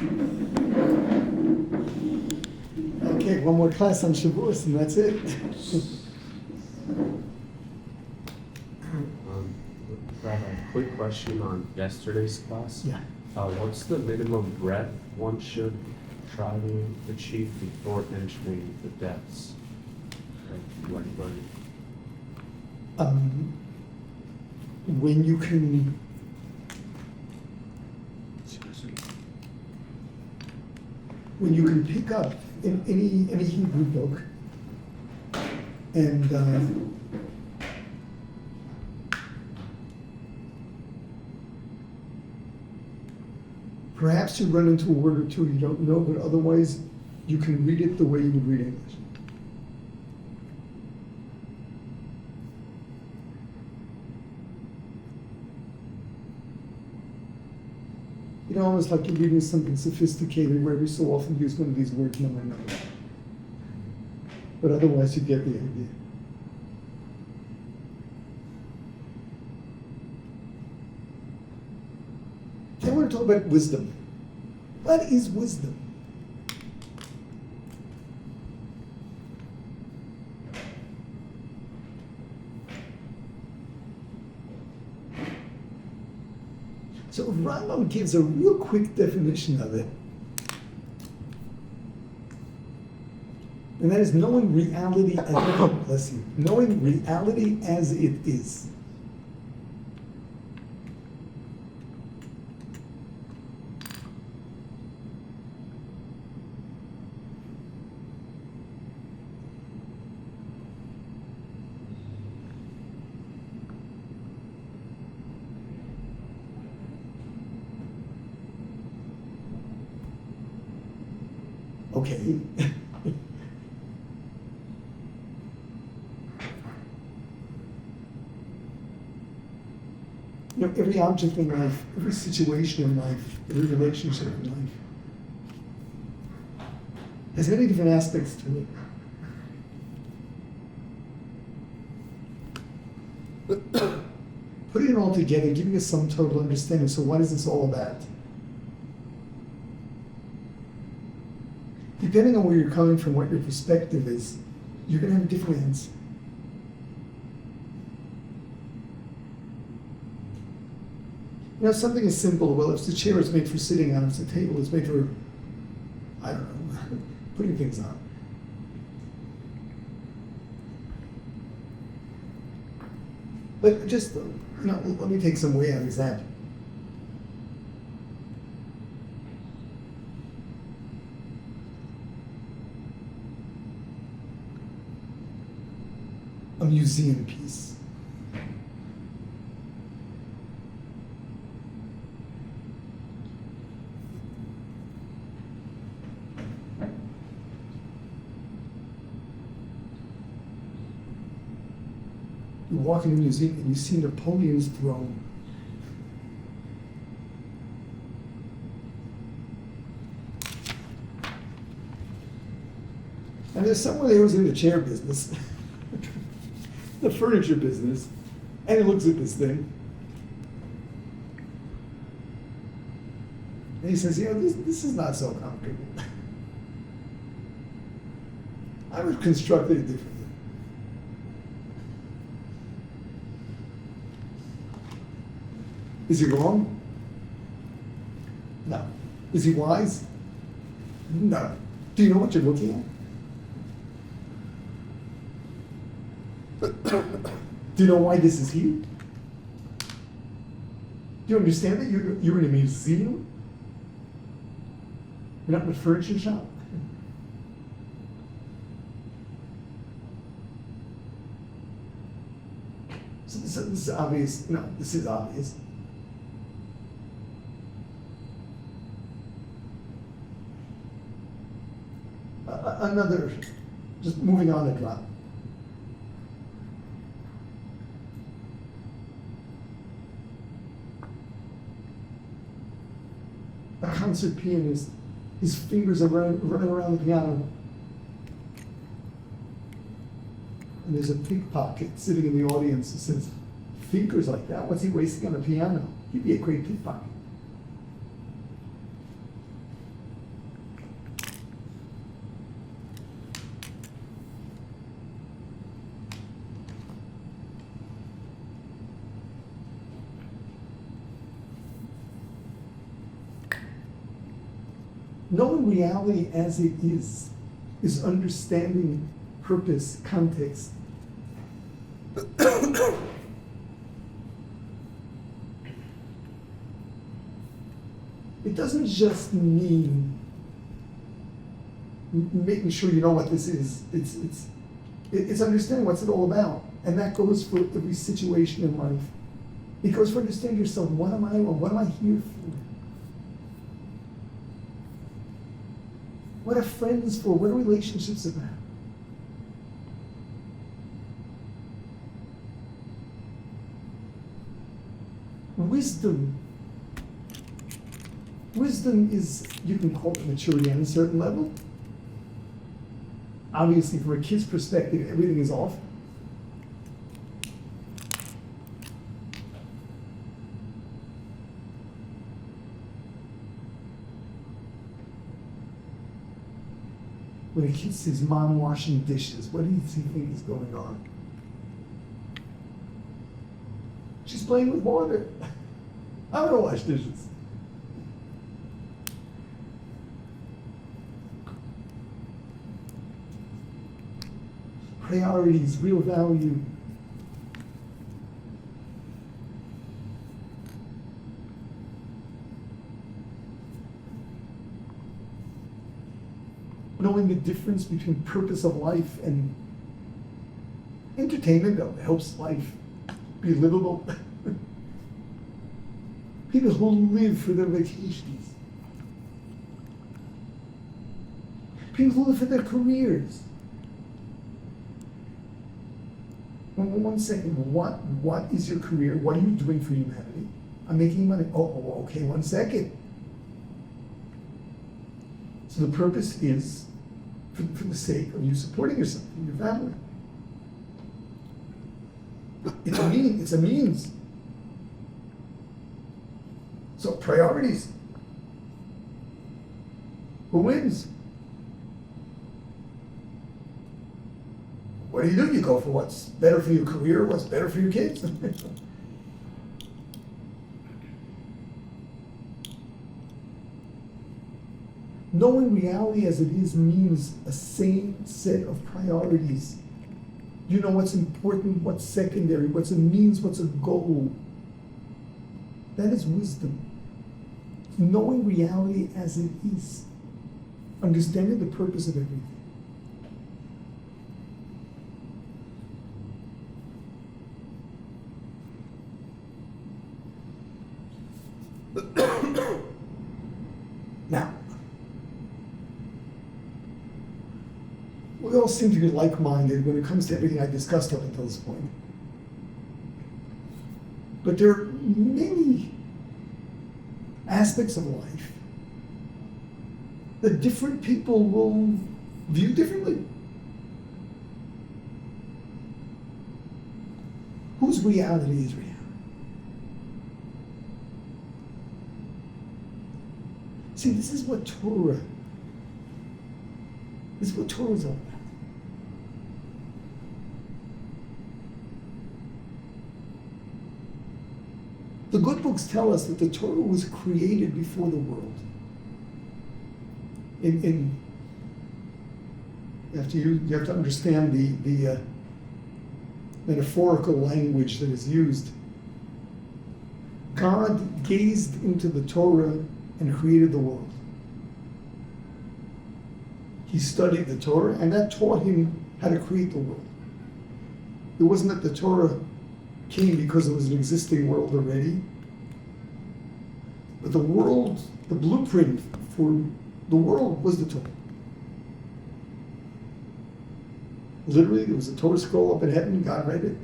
Okay, one more class on Shavuot and that's it. Rabbi, quick question on yesterday's class. Yeah. What's the minimum breadth one should try to achieve before entering the depths? When you can pick up in any Hebrew book and perhaps you run into a word or two you don't know, but otherwise you can read it the way you would read English. You know, almost like you're reading something sophisticated where every so often use one of these words no one knows. But otherwise you get the idea. I want to talk about wisdom. What is wisdom? So Rambam gives a real quick definition of it. And that is knowing reality as bless you, knowing reality as it is. Okay. You know, every object in life, every situation in life, every relationship in life has many different aspects to it. Putting it all together, giving us some total understanding. So what is this all about? Depending on where you're coming from, what your perspective is, you're going to have a different answer. You know, something is simple. Well, if the chair is made for sitting on, if the table is made for, I don't know, putting things on. But just, you know, let me take some way out example. A museum piece. You walk in a museum and you see Napoleon's throne. And there's someone there who's in the chair business. The furniture business, and he looks at this thing, and he says, you know, this is not so comfortable. I would construct it differently. Is he wrong? No. Is he wise? No. Do you know what you're looking at? Do you know why this is here? Do you understand that you're in a museum? You're not in a furniture shop? So this is obvious. No, this is obvious. Another, just moving on a drop. A concert pianist, his fingers are running around the piano. And there's a pickpocket sitting in the audience who says, fingers like that, what's he wasting on the piano? He'd be a great pickpocket. Knowing reality as it is understanding purpose, context. It doesn't just mean making sure you know what this is. It's understanding what's it all about. And that goes for every situation in life. It goes for understanding yourself. What am I here for? What are friends for? What are relationships about? Wisdom is, you can call it maturity on a certain level. Obviously, from a kid's perspective, everything is off. When a kid sees mom washing dishes, what do you think is going on? She's playing with water. I'm gonna wash dishes. Priorities, real value. Knowing the difference between purpose of life and entertainment that helps life be livable. People who live for their vacations. People who live for their careers. One second, what is your career? What are you doing for humanity? I'm making money. Oh, okay, 1 second. So the purpose is for the sake of you supporting yourself and your family. It's a means. So priorities. Who wins? What do? You go for what's better for your career, what's better for your kids. Knowing reality as it is means a same set of priorities. You know what's important, what's secondary, what's a means, what's a goal. That is wisdom. Knowing reality as it is. Understanding the purpose of everything. Now, we all seem to be like-minded when it comes to everything I discussed up until this point. But there are many aspects of life that different people will view differently. Whose reality is reality? See, this is what Torah is all about. The good books tell us that the Torah was created before the world. You have to understand the metaphorical language that is used. God gazed into the Torah and created the world. He studied the Torah, and that taught him how to create the world. It wasn't that the Torah came because it was an existing world already, but the world, the blueprint for the world was the Torah. Literally, there was a Torah scroll up in heaven, God read it.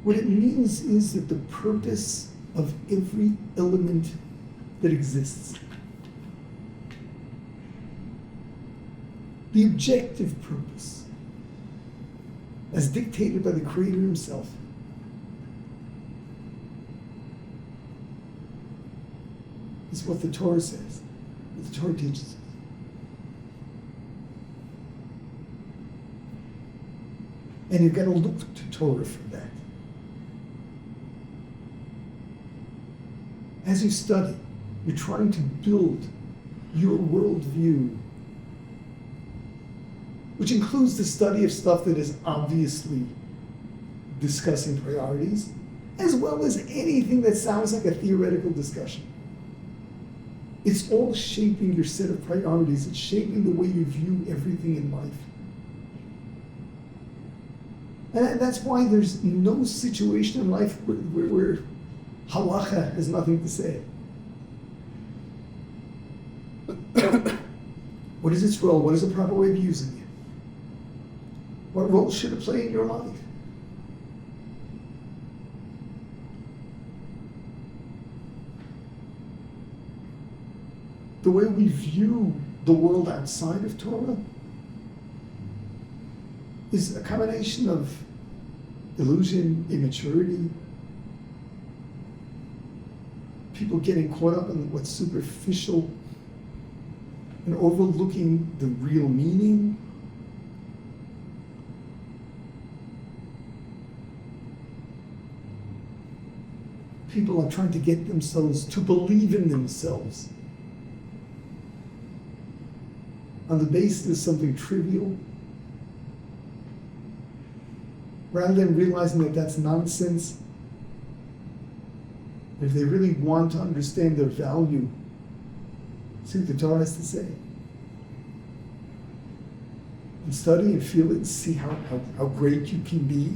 What it means is that the purpose of every element that exists, the objective purpose, as dictated by the Creator Himself, is what the Torah says, what the Torah teaches us. And you've got to look to Torah for that. As you study, you're trying to build your worldview, which includes the study of stuff that is obviously discussing priorities, as well as anything that sounds like a theoretical discussion. It's all shaping your set of priorities. It's shaping the way you view everything in life. And that's why there's no situation in life where halacha has nothing to say. What is its role? What is the proper way of using it? What role should it play in your life? The way we view the world outside of Torah is a combination of illusion, immaturity, people getting caught up in what's superficial and overlooking the real meaning. People are trying to get themselves to believe in themselves on the basis of something trivial, rather than realizing that that's nonsense. If they really want to understand their value, see what the Torah has to say. And study and feel it and see how great you can be.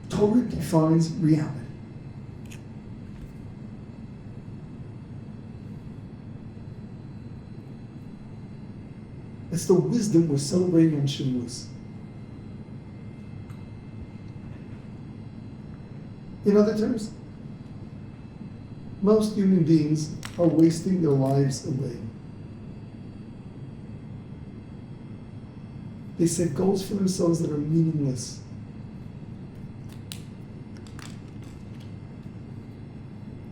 Torah defines reality. It's the wisdom we're celebrating on Shavuot. In other terms, most human beings are wasting their lives away. They set goals for themselves that are meaningless.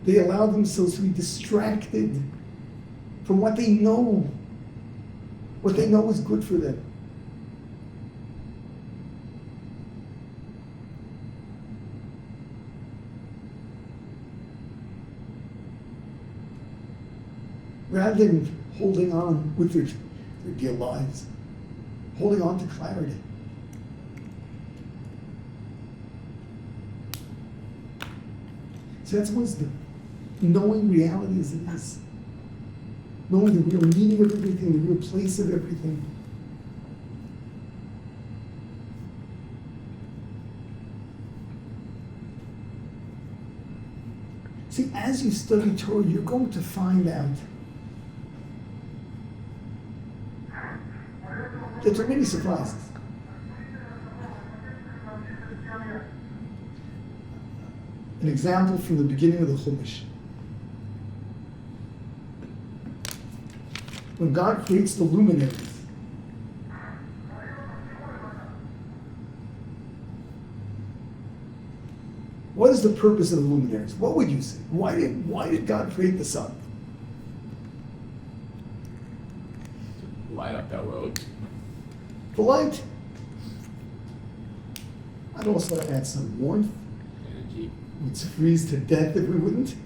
They allow themselves to be distracted from what they know is good for them. Rather than holding on with their dear lives, holding on to clarity. So that's wisdom. Knowing reality as it is. Knowing the real meaning of everything, the real place of everything. See, as you study Torah, you're going to find out that there are many surprises. An example from the beginning of the Chumash. When God creates the luminaries, what is the purpose of the luminaries? What would you say? Why did God create the sun? Light up that road. The light. I'd also add some warmth. Energy. We'd freeze to death if we wouldn't.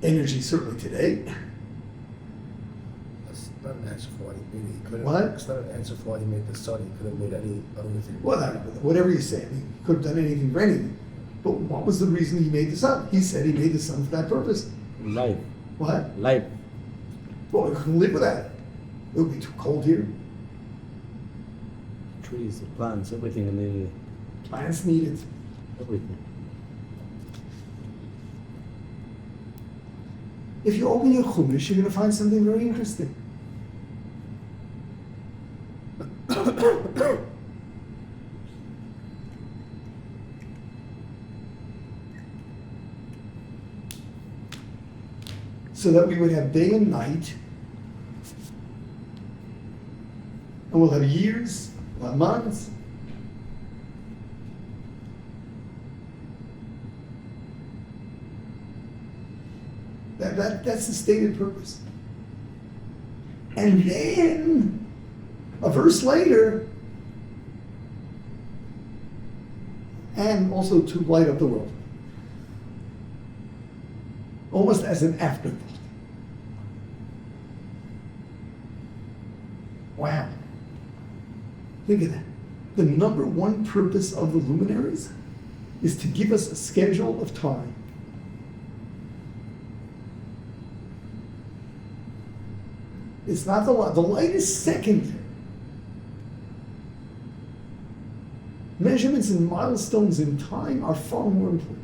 Energy, certainly today. That's not an answer for what he made. He couldn't. What? It's not an answer for why he made the sun. He could have made any other thing. Well, whatever you say, he could have done anything for anything. But what was the reason he made the sun? He said he made the sun for that purpose. Life. What? Life. Well, we couldn't live without it. It would be too cold here. Trees, the plants, everything in the Plants need it. everything. If you open your Chumash, you're going to find something very interesting. So that we would have day and night, and we'll have years, we'll have months. That's the stated purpose. And then, a verse later, and also to light up the world. Almost as an afterthought. Wow. Think of that. The number one purpose of the luminaries is to give us a schedule of time. It's not the light. The light is secondary. Measurements and milestones in time are far more important.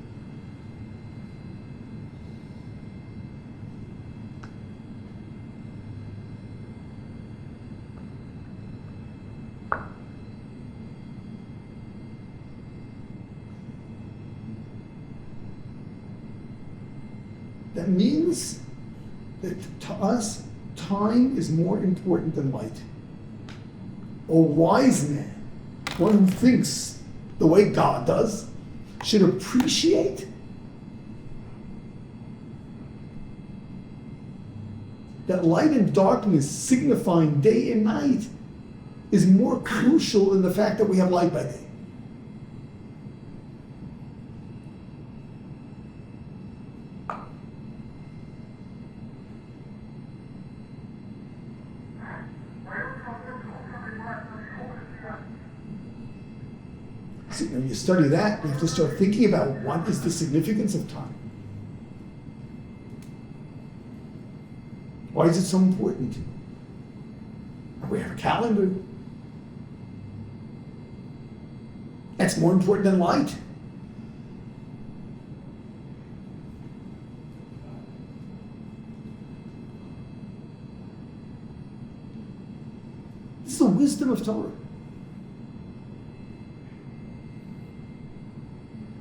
That means that to us, time is more important than light. A wise man, one who thinks the way God does, should appreciate that light and darkness signifying day and night is more crucial than the fact that we have light by day. So, when you study that, you have to start thinking about what is the significance of time. Why is it so important? We have a calendar. That's more important than light. This is the wisdom of Torah.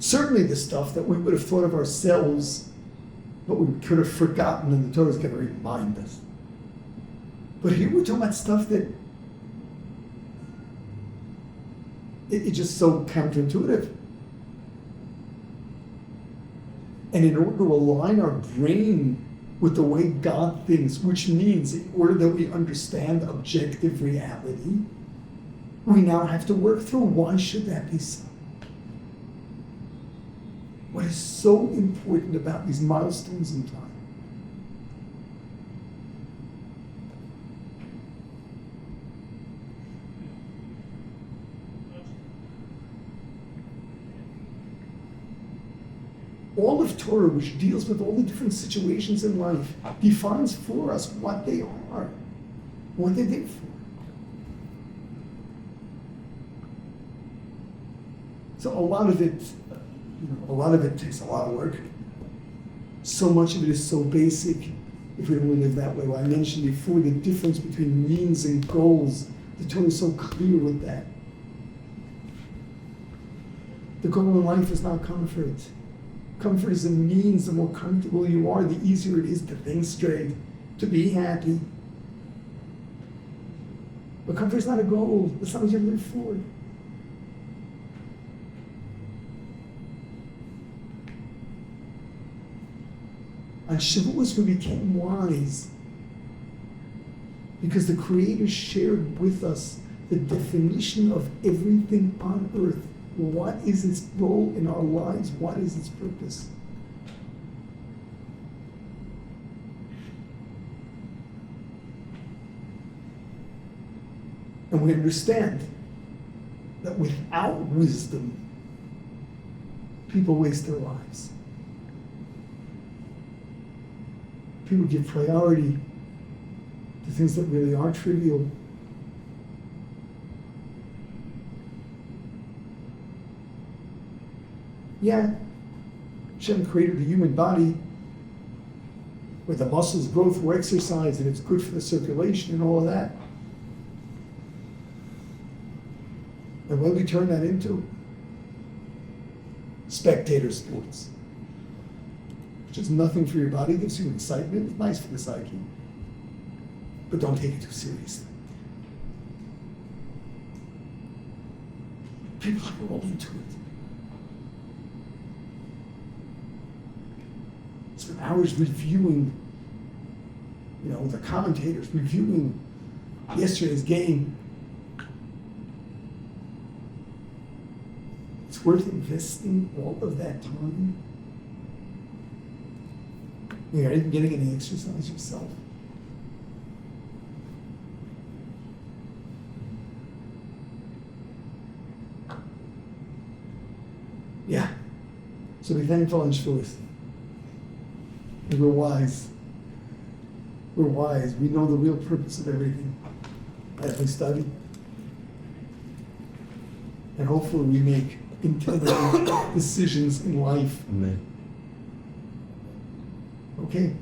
Certainly the stuff that we would have thought of ourselves, but we could have forgotten, and the Torah is going to remind us. But here we're talking about stuff that it's just so counterintuitive. And in order to align our brain with the way God thinks, which means in order that we understand objective reality, we now have to work through why should that be so? What is so important about these milestones in time? All of Torah, which deals with all the different situations in life, defines for us what they are, what they're there for. So a lot of it takes a lot of work. So much of it is so basic if we don't live that way. Well, I mentioned before the difference between means and goals. The Torah is so clear with that. The goal in life is not comfort. Comfort is a means. The more comfortable you are, the easier it is to think straight, to be happy. But comfort is not a goal. That's not what you live for. On Shavuot, we became wise because the Creator shared with us the definition of everything on earth. What is its role in our lives? What is its purpose? And we understand that without wisdom, people waste their lives. People give priority to things that really are trivial. Yeah, Hashem created the human body where the muscles grow through exercise and it's good for the circulation and all of that. And what do we turn that into? Spectator sports. Which is nothing for your body, gives you excitement, it's nice for the psyche. But don't take it too seriously. People are all into it. Spend hours reviewing, the commentators reviewing yesterday's game. It's worth investing all of that time? You're not even getting any exercise yourself. Yeah. So be thankful and shvuas. And we're wise. We're wise. We know the real purpose of everything as we study. And hopefully we make intelligent decisions in life. Amen. Okay?